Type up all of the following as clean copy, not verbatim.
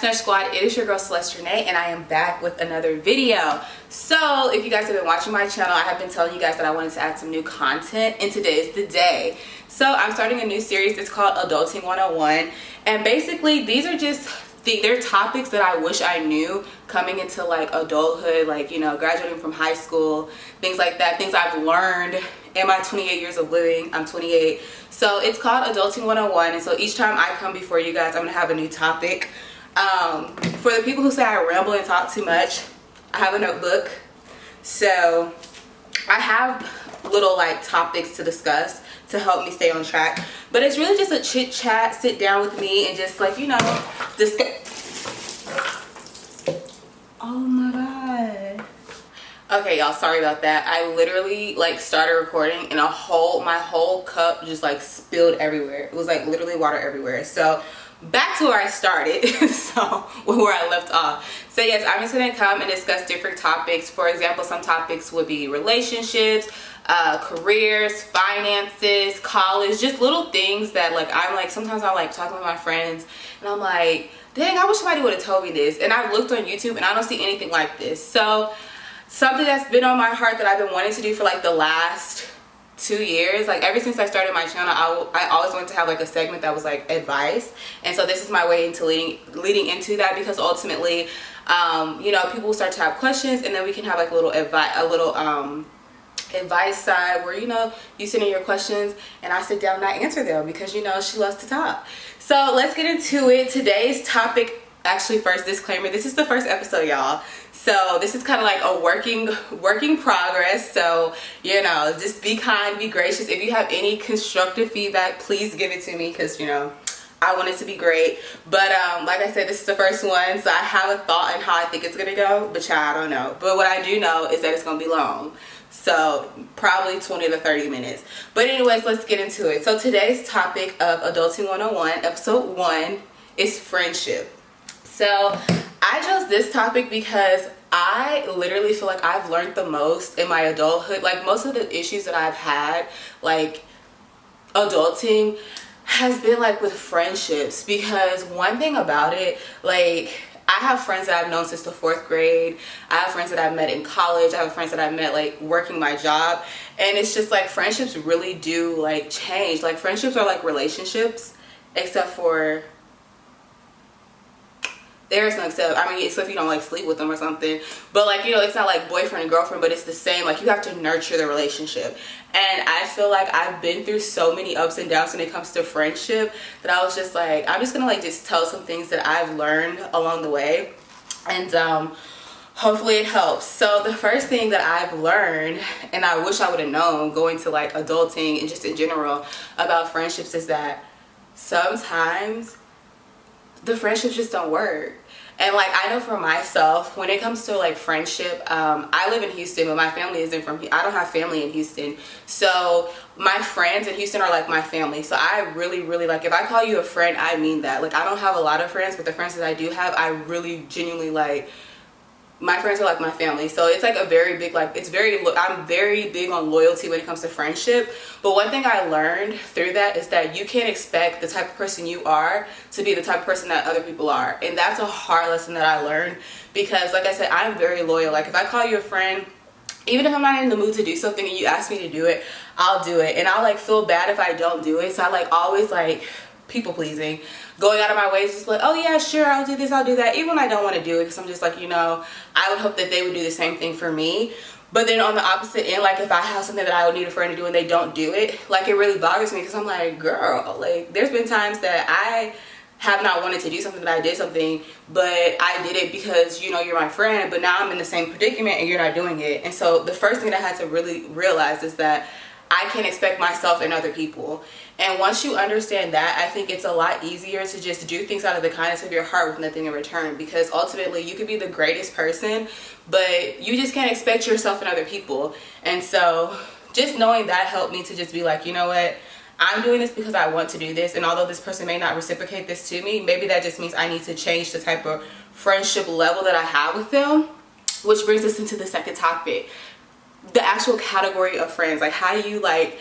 Squad, it is your girl Celeste Renee, and I am back with another video. So if you guys have been watching my channel, I have been telling you guys that I wanted to add some new content, and today is the day. So I'm starting a new series. It's called Adulting 101, and basically these are just they're topics that I wish I knew coming into like adulthood, like, you know, graduating from high school, things like that, things I've learned in my 28 years of living. I'm 28. So it's called Adulting 101, and so each time I come before you guys, I'm gonna have a new topic. For the people who say I ramble and talk too much, I have a notebook. So I have little like topics to discuss to help me stay on track, but it's really just a chit chat, sit down with me and just like, you know, discuss. Oh my god. Okay, y'all, sorry about that. I literally like started recording and my whole cup just like spilled everywhere. It was like literally water everywhere. So back to where I started. So where I left off. So yes, I'm just gonna come and discuss different topics. For example, some topics would be relationships, careers, finances, college, just little things that like I'm like, sometimes I like talking with my friends and I'm like, dang, I wish somebody would have told me this. And I've looked on YouTube and I don't see anything like this. So something that's been on my heart that I've been wanting to do for like the last 2 years, like ever since I started my channel, I always wanted to have like a segment that was like advice, and so this is my way into leading into that, because ultimately you know, people will start to have questions and then we can have like a little advice side where, you know, you send in your questions and I sit down and I answer them, because, you know, she loves to talk. So let's get into it. Today's topic, actually, first disclaimer, this is the first episode, y'all, so this is kind of like a working progress. So, you know, just be kind, be gracious. If you have any constructive feedback, please give it to me, because, you know, I want it to be great. But like I said, this is the first one, so I have a thought on how I think it's gonna go, but child, I don't know. But what I do know is that it's gonna be long, so probably 20 to 30 minutes. But anyways, let's get into it. So today's topic of Adulting 101, episode 1, is friendship. So I chose this topic because I literally feel like I've learned the most in my adulthood. Like most of the issues that I've had, like adulting, has been like with friendships. Because one thing about it, like I have friends that I've known since the 4th grade. I have friends that I've met in college. I have friends that I've met like working my job. And it's just like friendships really do like change. Like friendships are like relationships, except for there's no except, I mean, except if you don't like sleep with them or something. But like, you know, it's not like boyfriend and girlfriend, but it's the same. Like you have to nurture the relationship. And I feel like I've been through so many ups and downs when it comes to friendship that I was just like, I'm just gonna like just tell some things that I've learned along the way, and hopefully it helps. So the first thing that I've learned, and I wish I would have known going to like adulting and just in general about friendships, is that sometimes the friendships just don't work. And like I know for myself, when it comes to like friendship, I live in Houston, but my family isn't from here. I don't have family in Houston, so my friends in Houston are like my family. So I really like, if I call you a friend, I mean that. Like I don't have a lot of friends, but the friends that I do have, I really genuinely like. My friends are like my family. So it's like a very big, like, I'm very big on loyalty when it comes to friendship. But one thing I learned through that is that you can't expect the type of person you are to be the type of person that other people are. And that's a hard lesson that I learned, because like I said, I'm very loyal. Like if I call you a friend, even if I'm not in the mood to do something and you ask me to do it, I'll do it. And I'll like feel bad if I don't do it. So I like always like people pleasing, going out of my way, just like, oh yeah, sure, I'll do this, I'll do that, even when I don't want to do it, because I'm just like, you know, I would hope that they would do the same thing for me. But then on the opposite end, like if I have something that I would need a friend to do and they don't do it, like it really bothers me, because I'm like, girl, like there's been times that I have not wanted to do something, that I did something, but I did it because, you know, you're my friend, but now I'm in the same predicament and you're not doing it. And so the first thing that I had to really realize is that I can't expect myself and other people. And once you understand that, I think it's a lot easier to just do things out of the kindness of your heart with nothing in return. Because ultimately, you could be the greatest person, but you just can't expect yourself and other people. And so just knowing that helped me to just be like, you know what? I'm doing this because I want to do this. And although this person may not reciprocate this to me, maybe that just means I need to change the type of friendship level that I have with them. Which brings us into the second topic. The actual category of friends. Like how do you like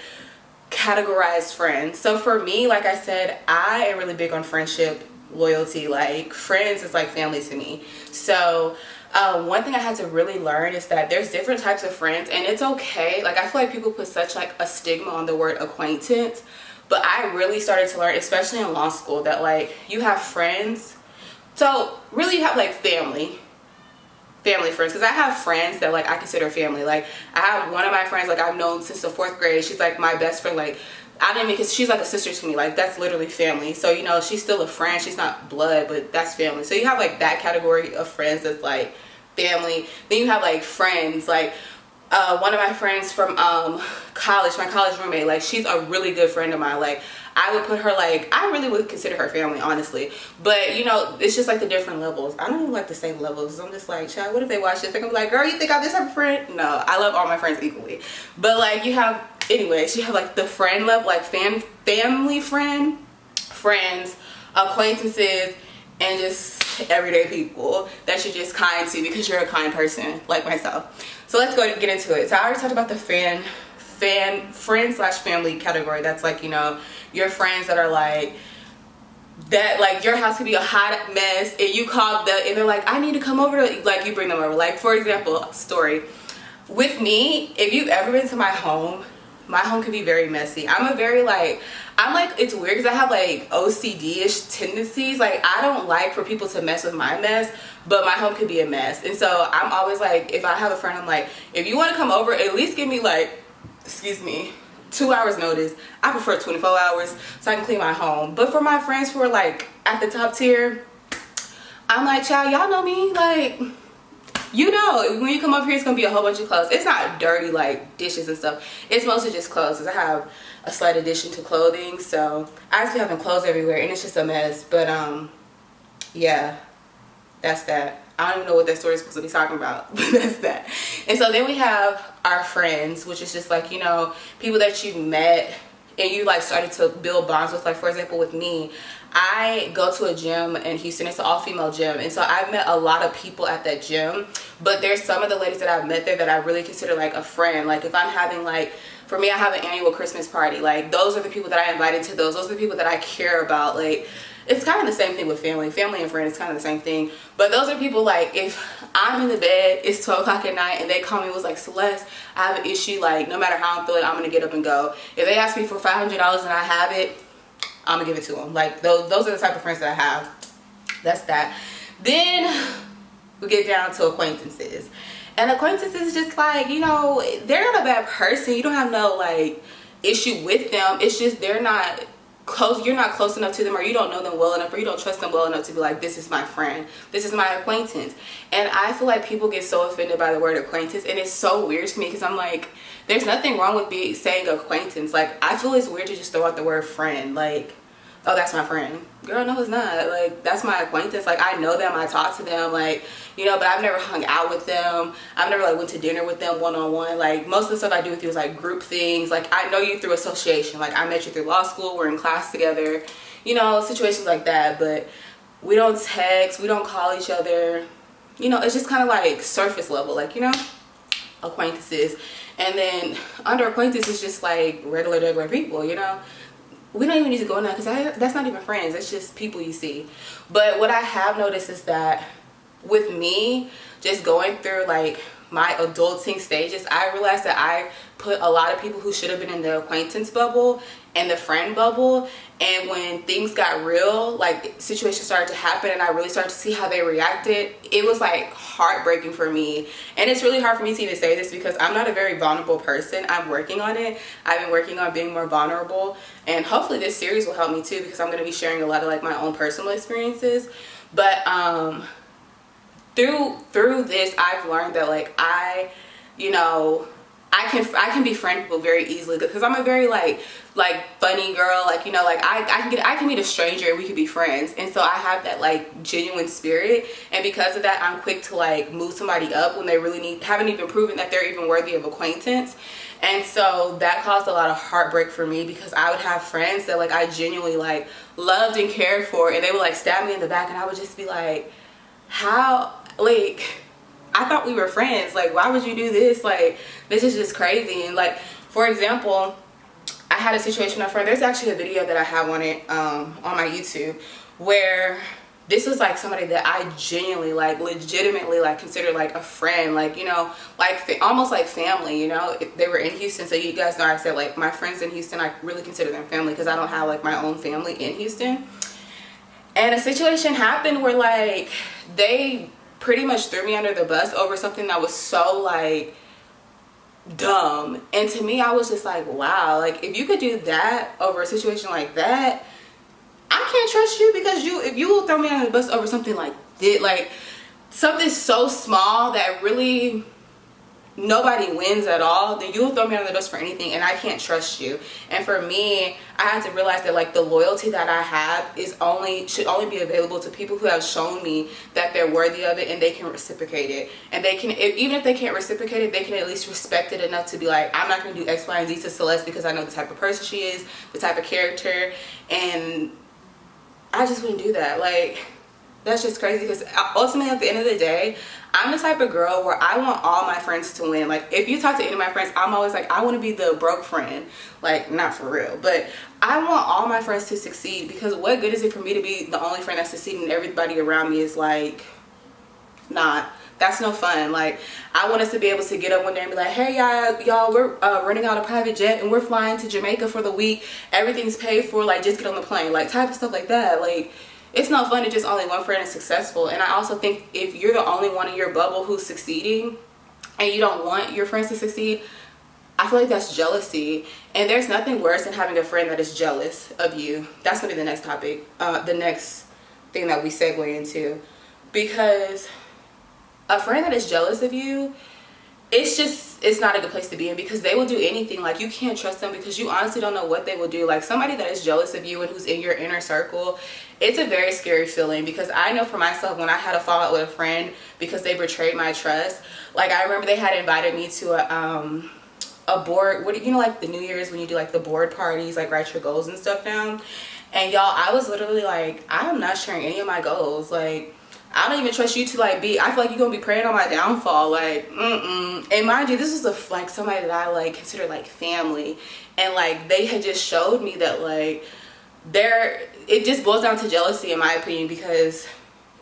categorize friends? So for me, like I said, I am really big on friendship loyalty. Like friends is like family to me. So one thing I had to really learn is that there's different types of friends, and it's okay. Like I feel like people put such like a stigma on the word acquaintance, but I really started to learn, especially in law school, that like you have friends. So really you have like family friends, because I have friends that like I consider family. Like I have one of my friends like I've known since the 4th grade. She's like my best friend. Like I didn't because she's like a sister to me. Like that's literally family. So you know, she's still a friend. She's not blood, but that's family. So you have like that category of friends that's like family. Then you have like friends like one of my friends from college, my college roommate, like she's a really good friend of mine. Like I would put her, like, I really would consider her family, honestly. But you know, it's just like the different levels. I don't even like the same levels. I'm just like, child, what if they watch this? They're gonna be like, girl, you think I'm this type of friend? No, I love all my friends equally. But like you have, anyways, you have like the friend level, like family friends, acquaintances, and just everyday people that you're just kind to because you're a kind person like myself. So let's go get into it. So I already talked about the friend slash family category. That's like, you know, your friends that are like that, like your house could be a hot mess and you call them and they're like, I need to come over to, like, you bring them over. Like for example, story with me, if you've ever been to my home can be very messy. I'm like, it's weird because I have like OCD-ish tendencies. Like I don't like for people to mess with my mess, but my home could be a mess. And so I'm always like, if I have a friend, I'm like, if you want to come over, at least give me like, 2 hours notice. I prefer 24 hours so I can clean my home. But for my friends who are like at the top tier, I'm like, child, y'all know me. Like, you know, when you come up here, it's gonna be a whole bunch of clothes. It's not dirty like dishes and stuff. It's mostly just clothes because I have a slight addition to clothing. So I just be having clothes everywhere and it's just a mess. But yeah, that's that. I don't even know what that story is supposed to be talking about, but that's that. And so then we have our friends, which is just like, you know, people that you met and you like started to build bonds with. Like for example, with me, I go to a gym in Houston. It's an all-female gym, and so I've met a lot of people at that gym, but there's some of the ladies that I've met there that I really consider like a friend. Like if I'm having like, for me, I have an annual Christmas party. Like those are the people that I invited to those are the people that I care about. Like it's kind of the same thing with family and friends. It's kind of the same thing. But those are people like, if I'm in the bed, it's 12 o'clock at night, and they call me and was like, Celeste, I have an issue. Like, no matter how I'm feeling, I'm going to get up and go. If they ask me for $500 and I have it, I'm going to give it to them. Like, those are the type of friends that I have. That's that. Then we get down to acquaintances. And acquaintances is just like, you know, they're not a bad person. You don't have no, like, issue with them. It's just they're not close, you're not close enough to them, or you don't know them well enough, or you don't trust them well enough to be like, this is my friend, this is my acquaintance. And I feel like people get so offended by the word acquaintance, and it's so weird to me because I'm like, there's nothing wrong with saying acquaintance. Like I feel it's weird to just throw out the word friend. Like, oh, that's my friend. Girl, no, it's not. Like, that's my acquaintance. Like, I know them, I talk to them, like, you know, but I've never hung out with them. I've never, like, went to dinner with them one-on-one. Like, most of the stuff I do with you is, like, group things. Like, I know you through association. Like, I met you through law school. We're in class together. You know, situations like that. But we don't text. We don't call each other. You know, it's just kind of, like, surface level. Like, you know, acquaintances. And then under acquaintances, it's just, like, regular people, you know. We don't even need to go in there because that's not even friends. That's just people you see. But what I have noticed is that with me just going through like my adulting stages, I realized that I put a lot of people who should have been in the acquaintance bubble and the friend bubble. And when things got real, like situations started to happen and I really started to see how they reacted, it was like heartbreaking for me. And it's really hard for me to even say this because I'm not a very vulnerable person. I'm working on it. I've been working on being more vulnerable, and hopefully this series will help me too, because I'm going to be sharing a lot of like my own personal experiences. But through this, I've learned that like I can befriend people very easily because I'm a very like funny girl. Like, you know, like I can meet a stranger and we can be friends. And so I have that like genuine spirit, and because of that, I'm quick to like move somebody up when they really haven't even proven that they're even worthy of acquaintance. And so that caused a lot of heartbreak for me because I would have friends that like I genuinely like loved and cared for, and they would like stab me in the back, and I would just be like, how, like, I thought we were friends. Like, why would you do this? Like, this is just crazy. And like, for example, I had a situation with a friend. There's actually a video that I have on it on my YouTube where this was like somebody that I genuinely, like, legitimately, like, considered like a friend, like, you know, like almost like family, you know. They were in Houston, so you guys know I said like my friends in Houston, I really consider them family because I don't have like my own family in Houston. And a situation happened where like they pretty much threw me under the bus over something that was so like dumb. And to me, I was just like, wow, like if you could do that over a situation like that, I can't trust you, because if you will throw me under the bus over something like this, like something so small that really nobody wins at all, then you will throw me under the bus for anything, and I can't trust you. And for me, I had to realize that like the loyalty that I have should only be available to people who have shown me that they're worthy of it and they can reciprocate it. And they can, even if they can't reciprocate it, they can at least respect it enough to be like, I'm not going to do X, Y, and Z to Celeste because I know the type of person she is, the type of character, and I just wouldn't do that. Like, that's just crazy, because ultimately at the end of the day, I'm the type of girl where I want all my friends to win. Like, if you talk to any of my friends, I'm always like, I want to be the broke friend. Like, not for real, but I want all my friends to succeed, because what good is it for me to be the only friend that's succeeding and everybody around me is like not? That's no fun. Like, I want us to be able to get up one day and be like, hey y'all, we're renting out a private jet and we're flying to Jamaica for the week. Everything's paid for. Like, just get on the plane. Like, type of stuff like that. Like, it's no fun if just only one friend is successful. And I also think if you're the only one in your bubble who's succeeding and you don't want your friends to succeed, I feel like that's jealousy. And there's nothing worse than having a friend that is jealous of you. That's gonna be the next topic, the next thing that we segue into. Because a friend that is jealous of you, it's not a good place to be in, because they will do anything. Like, you can't trust them because you honestly don't know what they will do. Like, somebody that is jealous of you and who's in your inner circle, it's a very scary feeling. Because I know for myself, when I had a fallout with a friend because they betrayed my trust, like, I remember they had invited me to a board, you know, like the New Year's when you do like the board parties, like write your goals and stuff down. And y'all, I was literally like, I'm not sharing any of my goals. Like, I don't even trust you to like be, I feel like you're gonna be preying on my downfall. Like, And mind you, this is like somebody that I like consider like family, and like they had just showed me that like it just boils down to jealousy, in my opinion. Because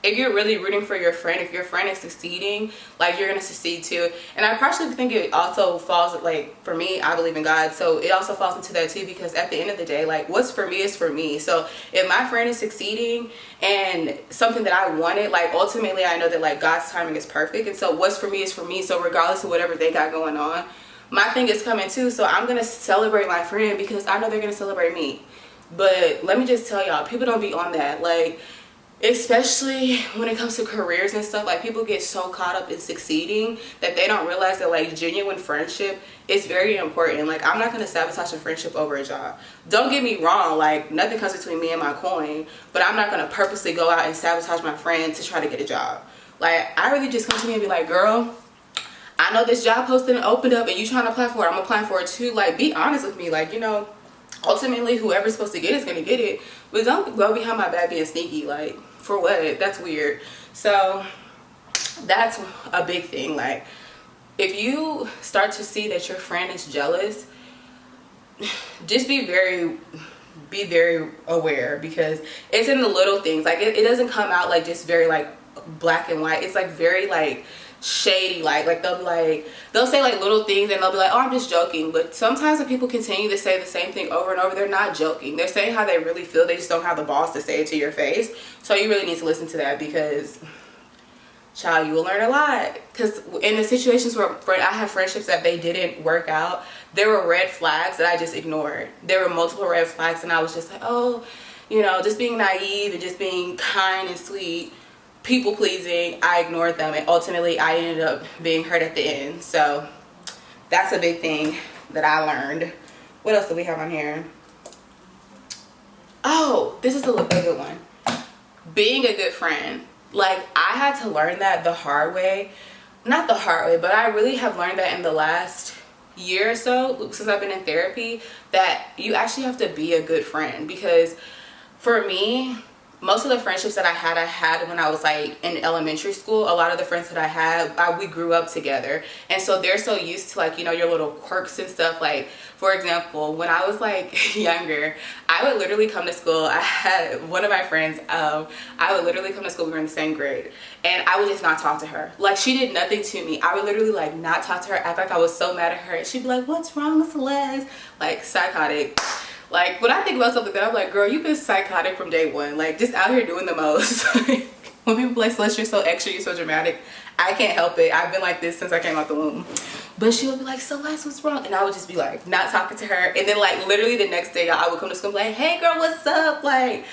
if you're really rooting for your friend, if your friend is succeeding, like, you're gonna succeed too. And I partially think it also falls, like, for me, I believe in God, so it also falls into that too. Because at the end of the day, like, what's for me is for me. So if my friend is succeeding and something that I wanted, like, ultimately I know that like God's timing is perfect, and so what's for me is for me. So regardless of whatever they got going on, my thing is coming too. So I'm gonna celebrate my friend because I know they're gonna celebrate me. But let me just tell y'all, people don't be on that. Like, especially when it comes to careers and stuff, like, people get so caught up in succeeding that they don't realize that like genuine friendship is very important. Like, I'm not going to sabotage a friendship over a job. Don't get me wrong, like, nothing comes between me and my coin, but I'm not going to purposely go out and sabotage my friend to try to get a job. Like, I really just come to me and be like, girl, I know this job posting opened up and you trying to apply for it, I'm applying for it too. Like, be honest with me. Like, you know, ultimately whoever's supposed to get it is going to get it, but don't go behind my back being sneaky. Like, for what? That's weird. So that's a big thing. Like, if you start to see that your friend is jealous, just be very aware, because it's in the little things. Like, it doesn't come out like just very like black and white. It's like very like shady. Like they'll say like little things and they'll be like, oh, I'm just joking. But sometimes when people continue to say the same thing over and over, they're not joking. They're saying how they really feel. They just don't have the balls to say it to your face. So you really need to listen to that, because child, you will learn a lot. Because in the situations where I have friendships that they didn't work out, there were red flags that I just ignored. There were multiple red flags, and I was just like, oh, you know, just being naive and just being kind and sweet, people pleasing, I ignored them, and ultimately I ended up being hurt at the end. So that's a big thing that I learned. What else do we have on here? Oh, this is a good one. Being a good friend. Like, I had to learn that the hard way. Not the hard way, but I really have learned that in the last year or so, since I've been in therapy, that you actually have to be a good friend. Because for me, most of the friendships that I had when I was like in elementary school. A lot of the friends that I had, we grew up together, and so they're so used to like, you know, your little quirks and stuff. Like, for example, when I was like younger, I would literally come to school. I had one of my friends, I would literally come to school, we were in the same grade, and I would just not talk to her. Like, she did nothing to me. I would literally like not talk to her, act like I was so mad at her, and she'd be like, what's wrong with Celeste? Like, psychotic. Like, when I think about something, that I'm like, girl, you've been psychotic from day one. Like, just out here doing the most. When people be like, Celeste, you're so extra, you're so dramatic, I can't help it. I've been like this since I came out the womb. But she would be like, Celeste, what's wrong? And I would just be like, not talking to her. And then like literally the next day, I would come to school and be like, hey girl, what's up? Like,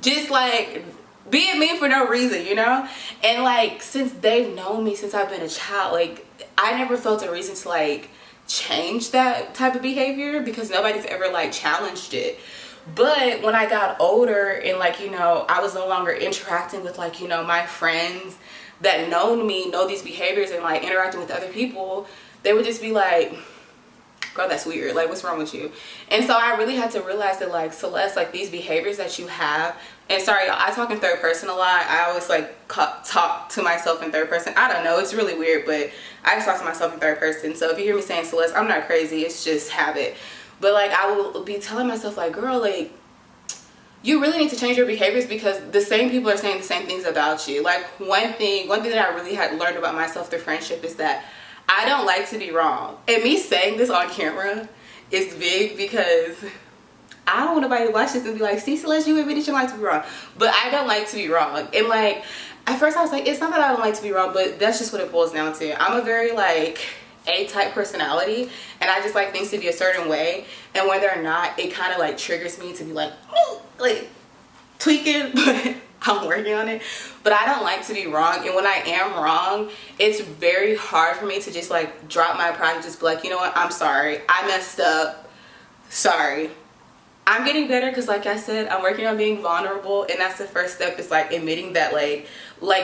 just like being mean for no reason, you know? And like, since they've known me since I've been a child, like, I never felt a reason to like change that type of behavior, because nobody's ever like challenged it. But when I got older and like, you know, I was no longer interacting with like, you know, my friends that know these behaviors and like interacting with other people, they would just be like, girl, that's weird. Like, what's wrong with you? And so I really had to realize that like, Celeste, like these behaviors that you have, and sorry, I talk in third person a lot. I always like talk to myself in third person. I don't know, it's really weird, but I just talk to myself in third person. So if you hear me saying Celeste, I'm not crazy, it's just habit. But like, I will be telling myself like, girl, like, you really need to change your behaviors, because the same people are saying the same things about you. Like, one thing that I really had learned about myself through friendship is that I don't like to be wrong. And me saying this on camera is big, because I don't want nobody to watch this and be like, see, Celeste, you admitted you like to be wrong. But I don't like to be wrong. And like, at first I was like, it's not that I don't like to be wrong, but that's just what it boils down to. I'm a very like A-type personality, and I just like things to be a certain way, and when they're not, it kind of like triggers me to be like tweaking. But I'm working on it. But I don't like to be wrong, and when I am wrong, it's very hard for me to just like drop my pride and just be like, you know what, I'm sorry, I messed up, sorry. I'm getting better, because like I said, I'm working on being vulnerable, and that's the first step, is like admitting that like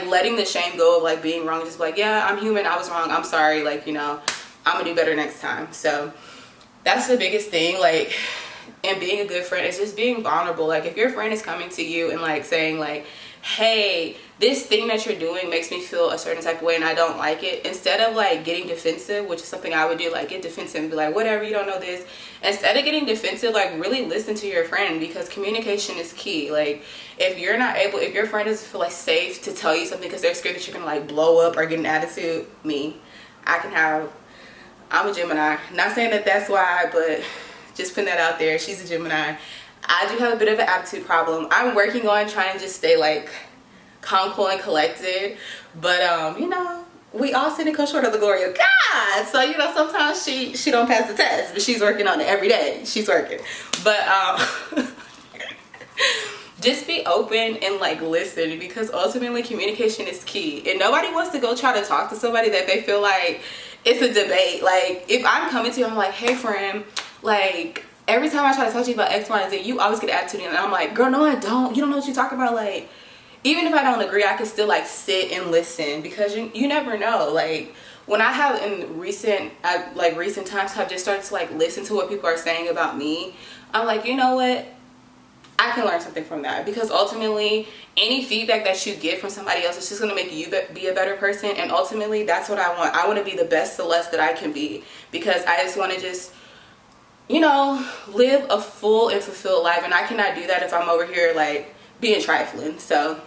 letting the shame go of like being wrong, just like, yeah, I'm human, I was wrong, I'm sorry, like, you know, I'm gonna do better next time. So that's the biggest thing, like, and being a good friend is just being vulnerable. Like, if your friend is coming to you and like saying like, hey, this thing that you're doing makes me feel a certain type of way and I don't like it, instead of like getting defensive, which is something I would do, like get defensive and be like, whatever, you don't know this. Instead of getting defensive, like really listen to your friend, because communication is key. Like, if your friend doesn't feel like safe to tell you something because they're scared that you're gonna like blow up or get an attitude, I'm a Gemini. Not saying that that's why, but just putting that out there. She's a Gemini. I do have a bit of an attitude problem. I'm working on trying to just stay like calm, cool, and collected. But you know, we all sin and come short of the glory of God. So, you know, sometimes she don't pass the test, but she's working on it every day. She's working. But just be open and like listen, because ultimately communication is key. And nobody wants to go try to talk to somebody that they feel like it's a debate. Like, if I'm coming to you, I'm like, hey friend, like, every time I try to talk to you about X, Y, and Z, you always get an attitude, and I'm like, girl, no, I don't. You don't know what you're talking about. Like, even if I don't agree, I can still like sit and listen, because you never know. Like, when I have in recent times have just started to like listen to what people are saying about me, I'm like, you know what? I can learn something from that, because ultimately any feedback that you get from somebody else is just going to make you be a better person. And ultimately that's what I want. I want to be the best Celeste that I can be, because I just want to just, you know, live a full and fulfilled life, and I cannot do that if I'm over here like being trifling. So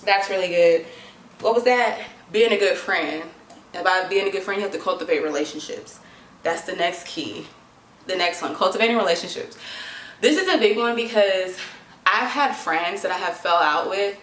that's really good. What was that? Being a good friend. And by being a good friend, you have to cultivate relationships. That's the next key. The next one, cultivating relationships. This is a big one, because I've had friends that I have fell out with,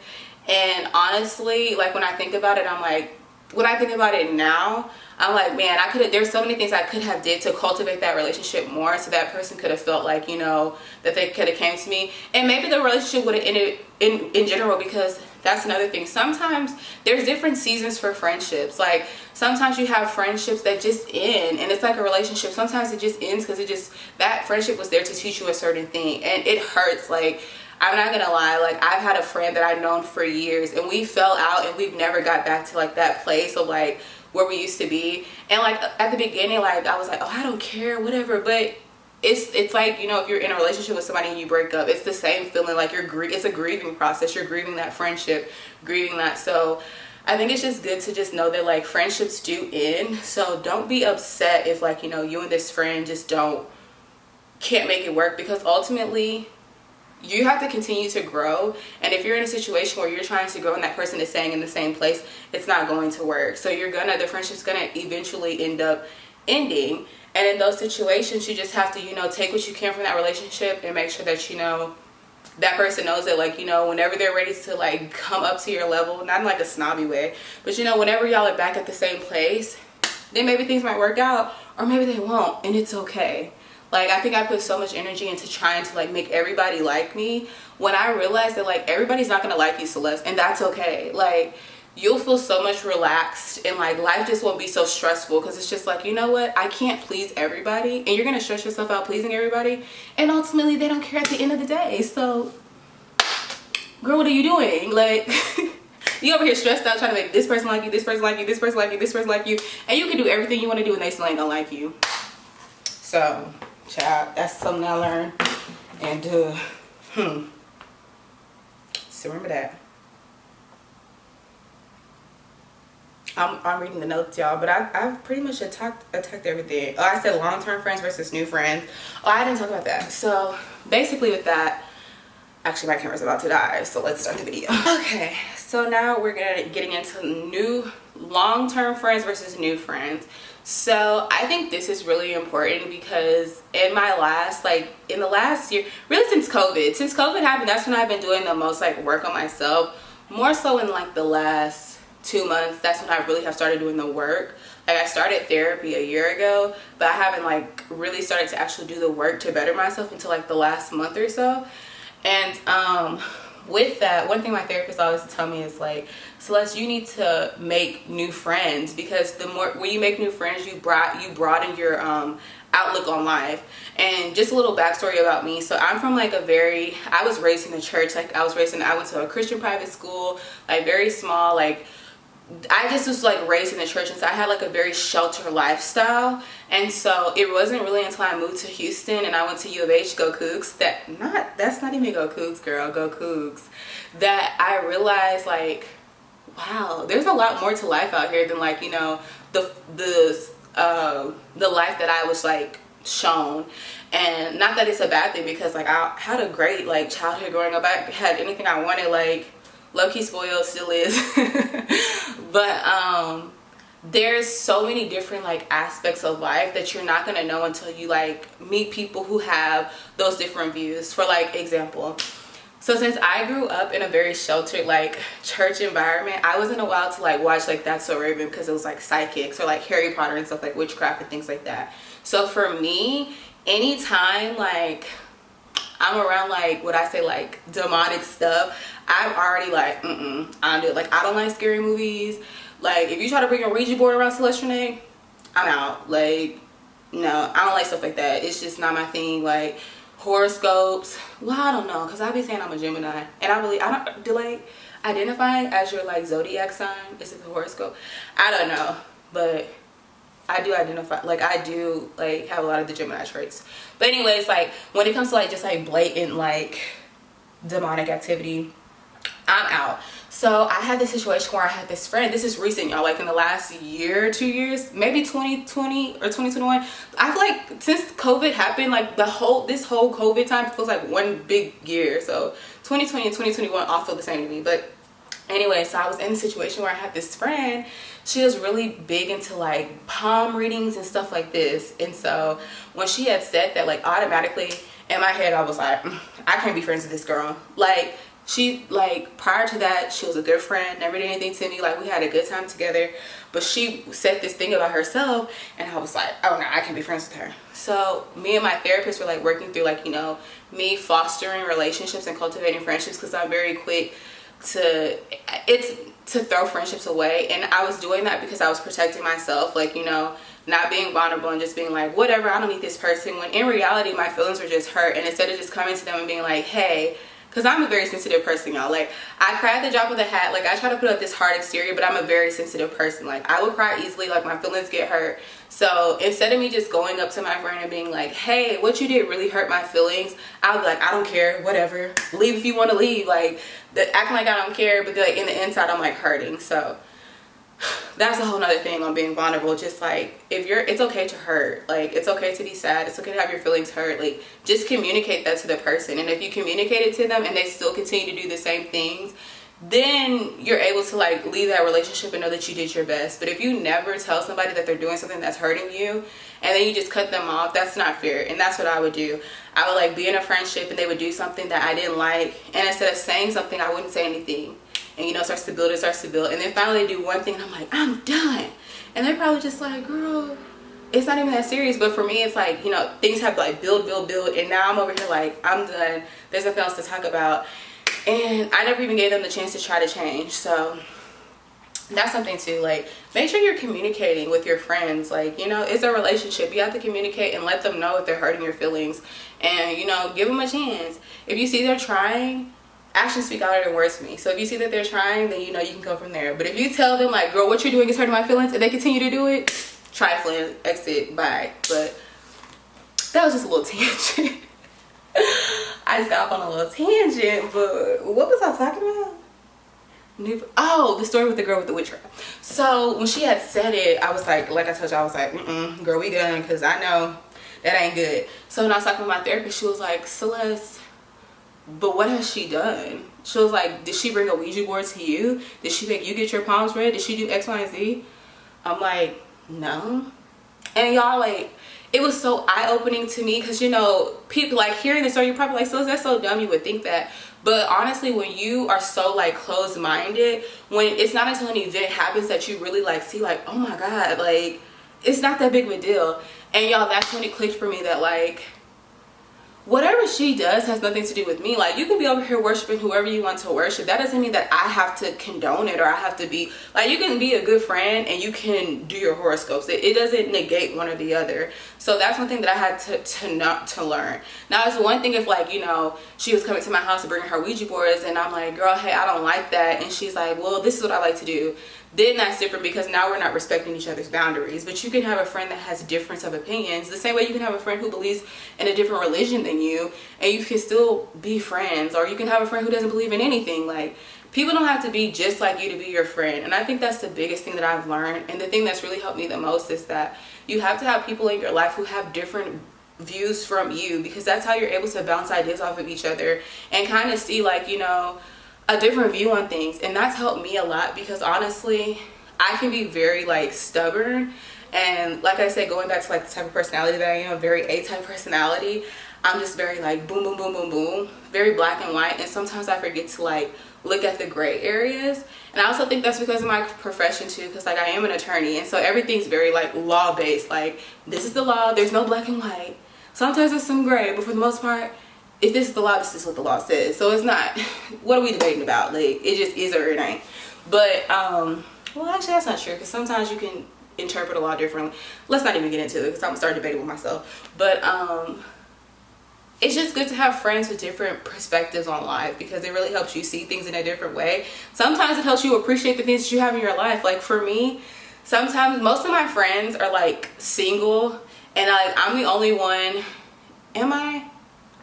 and honestly, like, when I think about it, I'm like, when I think about it now, I'm like, man, there's so many things I could have did to cultivate that relationship more, so that person could have felt like, you know, that they could have came to me, and maybe the relationship would have ended in general. Because that's another thing. Sometimes there's different seasons for friendships. Like, sometimes you have friendships that just end, and it's like a relationship. Sometimes it just ends because that friendship was there to teach you a certain thing, and it hurts. Like, I'm not gonna lie, like, I've had a friend that I've known for years, and we fell out, and we've never got back to like that place of like where we used to be. And like, at the beginning, like, I was like, oh, I don't care, whatever. But it's like, you know, if you're in a relationship with somebody and you break up, it's the same feeling. Like it's a grieving process. You're grieving that friendship, grieving that. So I think it's just good to just know that like friendships do end. So don't be upset if like, you know, you and this friend just can't make it work, because ultimately you have to continue to grow. And if you're in a situation where you're trying to grow and that person is staying in the same place, it's not going to work. So the friendship's gonna eventually end up ending. And in those situations, you just have to, you know, take what you can from that relationship and make sure that, you know, that person knows that, like, you know, whenever they're ready to like come up to your level, not in like a snobby way, but you know, whenever y'all are back at the same place, then maybe things might work out, or maybe they won't, and it's okay. Like, I think I put so much energy into trying to like make everybody like me, when I realized that like everybody's not gonna like you, Celeste, and that's okay. Like, you'll feel so much relaxed, and like life just won't be so stressful, because it's just like, you know what, I can't please everybody, and you're gonna stress yourself out pleasing everybody, and ultimately they don't care at the end of the day. So girl, what are you doing? Like you over here stressed out trying to make this person like you, this person like you, this person like you, this person like you, and you can do everything you want to do and they still ain't gonna like you. So child, that's something I learned. And so remember that. I'm reading the notes, y'all, but I've pretty much attacked everything. Oh, I said long-term friends versus new friends. Oh, I didn't talk about that. So basically with that, actually my camera's about to die, so let's start the video. Okay, so now we're getting into new long-term friends versus new friends. So I think this is really important, because in the last year, really since COVID happened, that's when I've been doing the most like work on myself. More so in like the last 2 months, that's when I really have started doing the work. Like, I started therapy a year ago, but I haven't like really started to actually do the work to better myself until like the last month or so. And with that, one thing my therapist always tell me is like, Celeste, you need to make new friends, because when you make new friends, you broaden your outlook on life. And just a little backstory about me. So I'm from like I was raised in the church. Like, I went to a Christian private school, like very small, like I just was like raised in the church, and so I had like a very sheltered lifestyle. And so it wasn't really until I moved to Houston and I went to U of H, go Cougs, that's not even go Cougs, girl, go Cougs, that I realized like, wow, there's a lot more to life out here than like, you know, the life that I was like shown. And not that it's a bad thing, because like I had a great like childhood growing up. I had anything I wanted, like low-key spoiled, still is. But there's so many different like aspects of life that you're not gonna know until you like meet people who have those different views. For like example, so since I grew up in a very sheltered like church environment, I wasn't allowed to like watch like That's So Raven, because it was like psychics or like Harry Potter and stuff, like witchcraft and things like that. So for me, anytime like I'm around like what I say like demonic stuff, I'm already like, I don't do it. Like, I don't like scary movies. Like, if you try to bring a Ouija board around Celeste Renee, I'm out. Like, no, I don't like stuff like that. It's just not my thing. Like, horoscopes, well, I don't know, because I be saying I'm a Gemini, and I don't do like identifying as your like zodiac sign. Is it the horoscope? I don't know, but I do identify, like I do like have a lot of the Gemini traits. But anyways, like when it comes to like just like blatant like demonic activity, I'm out. So I had this situation where I had this friend, this is recent, y'all, like in the last year, 2 years, maybe 2020 or 2021. I feel like since COVID happened, like this whole COVID time feels like one big year. So 2020 and 2021 all feel the same to me. But anyway, so I was in a situation where I had this friend. She was really big into like palm readings and stuff like this. And so when she had said that, like automatically in my head, I was like, I can't be friends with this girl. Like, she, like, prior to that, she was a good friend, never did anything to me. Like, we had a good time together. But she said this thing about herself, and I was like, oh no, I can't be friends with her. So me and my therapist were like working through like, you know, me fostering relationships and cultivating friendships, because I'm very quick to throw friendships away. And I was doing that because I was protecting myself, like, you know, not being vulnerable and just being like, whatever, I don't need this person, when in reality my feelings were just hurt. And instead of just coming to them and being like, hey, because I'm a very sensitive person, y'all. Like, I cry at the drop of the hat. Like, I try to put up this hard exterior, but I'm a very sensitive person. Like, I will cry easily. Like, my feelings get hurt. So instead of me just going up to my friend and being like, hey, what you did really hurt my feelings, I'll be like, I don't care, whatever, leave if you want to leave. Like, acting like I don't care, but like in the inside I'm like hurting. So that's a whole nother thing on being vulnerable. Just like, it's okay to hurt. Like, it's okay to be sad. It's okay to have your feelings hurt. Like, just communicate that to the person. And if you communicate it to them and they still continue to do the same things, then you're able to like leave that relationship and know that you did your best. But if you never tell somebody that they're doing something that's hurting you and then you just cut them off, that's not fair. And that's what I would do. I would like be in a friendship and they would do something that I didn't like, and instead of saying something, I wouldn't say anything. And you know, it starts to build, and then finally they do one thing and I'm like, I'm done. And they're probably just like, girl, it's not even that serious. But for me, it's like, you know, things have like build, and now I'm over here like, I'm done, there's nothing else to talk about. And I never even gave them the chance to try to change. So that's something too. Like, make sure you're communicating with your friends. Like, you know, it's a relationship. You have to communicate and let them know if they're hurting your feelings. And, you know, give them a chance. If you see they're trying, actions speak louder than words to me. So if you see that they're trying, then you know you can go from there. But if you tell them like, girl, what you're doing is hurting my feelings, and they continue to do it, trifling, exit, bye. But that was just a little tangent. I just got off on a little tangent, but what was I talking about? Oh, the story with the girl with the witchcraft. So when she had said it, I was like I told you, I was like, girl, we done, because I know that ain't good. So when I was talking to my therapist, she was like, Celeste, but what has she done? She was like, did she bring a Ouija board to you? Did she make you get your palms read? Did she do X, Y, and Z? I'm like, no. And y'all, like, it was so eye-opening to me, because, you know, people like hearing the story, you're probably like, so that's so dumb, you would think that. But honestly, when you are so like closed-minded, when it's not until an event happens that you really like see like, oh my god, like, it's not that big of a deal. And y'all, that's when it clicked for me that like, whatever she does has nothing to do with me. Like, you can be over here worshiping whoever you want to worship. That doesn't mean that I have to condone it, or I have to be like, you can be a good friend and you can do your horoscopes. It doesn't negate one or the other. So that's one thing that I had to learn. Now, it's one thing if like, you know, she was coming to my house to bring her Ouija boards and I'm like, girl, hey, I don't like that. And she's like, well, this is what I like to do. Then that's different, because now we're not respecting each other's boundaries. But you can have a friend that has difference of opinions, the same way you can have a friend who believes in a different religion than you, and you can still be friends. Or you can have a friend who doesn't believe in anything. Like, people don't have to be just like you to be your friend. And I think that's the biggest thing that I've learned, and the thing that's really helped me the most is that you have to have people in your life who have different views from you, because that's how you're able to bounce ideas off of each other and kind of see like, you know, a different view on things. And that's helped me a lot, because honestly, I can be very like stubborn, and like I said, going back to like the type of personality that I am, very A-type personality, I'm just very like boom boom boom boom boom, very black and white. And sometimes I forget to like look at the gray areas. And I also think that's because of my profession too, because like I am an attorney, and so everything's very like law based. Like, this is the law, there's no black and white. Sometimes there's some gray, but for the most part, if this is the law, this is what the law says. So it's not, what are we debating about? Like, it just is or it ain't. But, well, actually, that's not true, because sometimes you can interpret a law differently. Let's not even get into it, because I'm going to start debating with myself. But, it's just good to have friends with different perspectives on life, because it really helps you see things in a different way. Sometimes it helps you appreciate the things that you have in your life. Like, for me, sometimes most of my friends are, like, single, and, I'm the only one.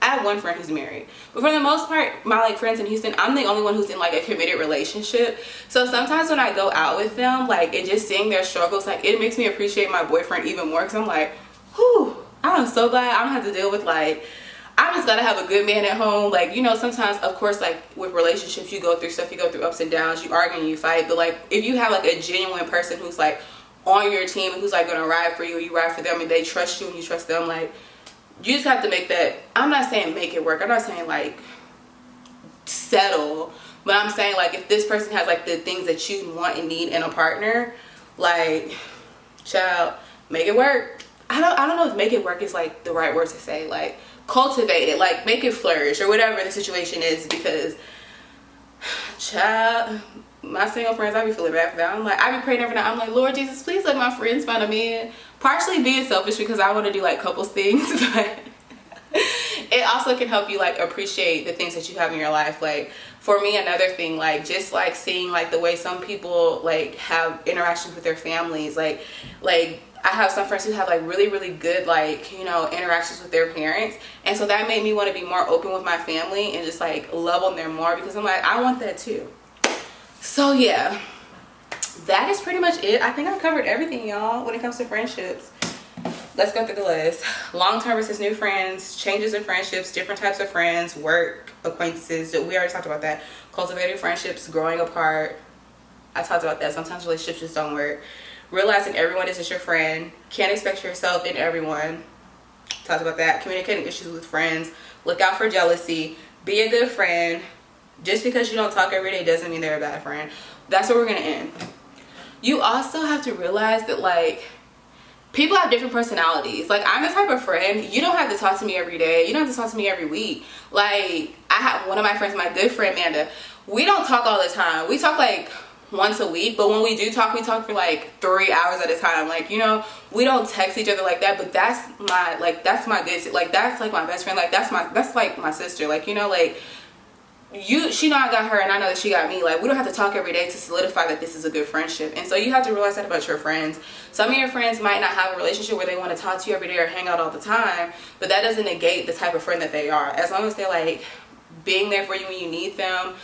I have one friend who's married, but for the most part, my like friends in Houston, I'm the only one who's in like a committed relationship. So sometimes when I go out with them, like, and just seeing their struggles, like, it makes me appreciate my boyfriend even more, because I'm like, whew, I'm so glad I don't have to deal with like, I just gotta have a good man at home. Like, you know, sometimes of course like with relationships you go through stuff, you go through ups and downs, you argue and you fight, but like if you have like a genuine person who's like on your team and who's like gonna ride for you, you ride for them, and they trust you and you trust them, like, you just have to make that, I'm not saying make it work, I'm not saying like settle, but I'm saying like if this person has like the things that you want and need in a partner, like, child, make it work. I don't know if make it work is like the right word to say. Like, cultivate it, like make it flourish, or whatever the situation is, because child, my single friends, I be feeling bad for them. I'm like, I be praying every night, I'm like, Lord Jesus, please let my friends find a man. Partially being selfish because I want to do like couples things, but it also can help you like appreciate the things that you have in your life. Like for me, another thing, like just like seeing like the way some people like have interactions with their families, like I have some friends who have like really good like, you know, interactions with their parents, and so that made me want to be more open with my family and just like love on them more, because I'm like, I want that too. So yeah, that is pretty much it. I think I covered everything, y'all, when it comes to friendships. Let's go through the list. Long-term versus new friends, changes in friendships, different types of friends, work, acquaintances. We already talked about that. Cultivating friendships, growing apart. I talked about that. Sometimes relationships just don't work. Realizing everyone isn't your friend. Can't expect yourself in everyone. Talked about that. Communicating issues with friends. Look out for jealousy. Be a good friend. Just because you don't talk every day doesn't mean they're a bad friend. That's where we're going to end. You also have to realize that, like, people have different personalities. Like, I'm the type of friend, you don't have to talk to me every day. You don't have to talk to me every week. Like, I have one of my friends, my good friend, Amanda. We don't talk all the time. We talk, like, once a week. But when we do talk, we talk for, like, 3 hours at a time. Like, you know, we don't text each other like that. But that's my, like, that's my good, like, that's, like, my best friend. Like, that's, like, my sister. Like, you know, like, she know I got her and I know that she got me. Like, we don't have to talk every day to solidify that this is a good friendship. And so you have to realize that about your friends. Some of your friends might not have a relationship where they want to talk to you every day or hang out all the time, but that doesn't negate the type of friend that they are. As long as they're like being there for you when you need them,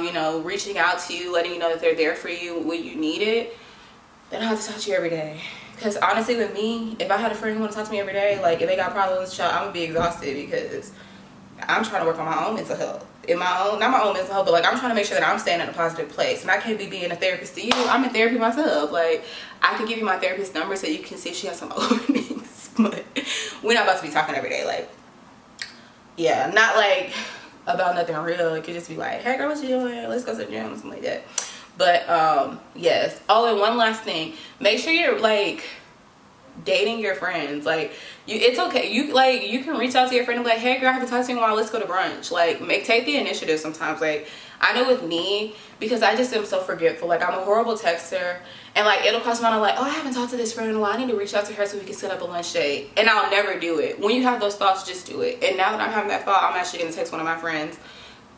you know, reaching out to you, letting you know that they're there for you when you need it, they don't have to talk to you every day. Because honestly, with me, if I had a friend who want to talk to me every day, like if they got problems, child, I'm gonna be exhausted, because I'm trying to work on my own mental health. In my own, not my own mental health, but like I'm trying to make sure that I'm staying in a positive place. And I can't be being a therapist to you. I'm in therapy myself. Like, I could give you my therapist number so you can see if she has some openings. But we're not about to be talking every day. Like, yeah, not like about nothing real. It could just be like, hey girl, what you doing? Let's go to the gym, something like that. But yes. Oh, and one last thing. Make sure you're like dating your friends. Like, it's okay, you can reach out to your friend and be like, hey girl, I haven't talked to you in a while, let's go to brunch. Like, take the initiative sometimes. Like, I know with me, because I just am so forgetful, like I'm a horrible texter, and like it'll cross my mind like, oh, I haven't talked to this friend in a while, I need to reach out to her so we can set up a lunch date, and I'll never do it. When you have those thoughts, just do it. And now that I'm having that thought, I'm actually gonna text one of my friends,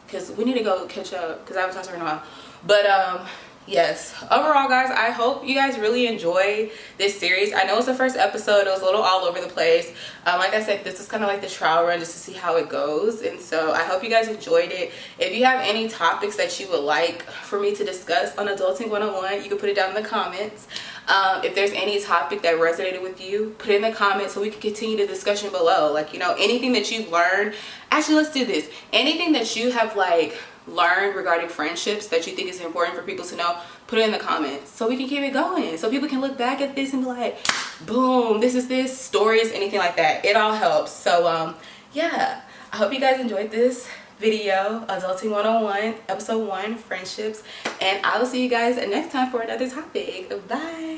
because we need to go catch up, because I haven't talked to her in a while. But yes, overall guys, I hope you guys really enjoy this series. I know it's the first episode, it was a little all over the place. Like I said, this is kind of like the trial run just to see how it goes, and so I hope you guys enjoyed it. If you have any topics that you would like for me to discuss on Adulting 101, you can put it down in the comments. If there's any topic that resonated with you, put it in the comments so we can continue the discussion below. Like, you know, anything that you've learned, actually let's do this, anything that you have like learned regarding friendships that you think is important for people to know, put it in the comments so we can keep it going, so people can look back at this and be like, boom, this is this, stories, anything like that. It all helps. So yeah, I hope you guys enjoyed this video, Adulting 101, episode 1, friendships, and I will see you guys next time for another topic. Bye.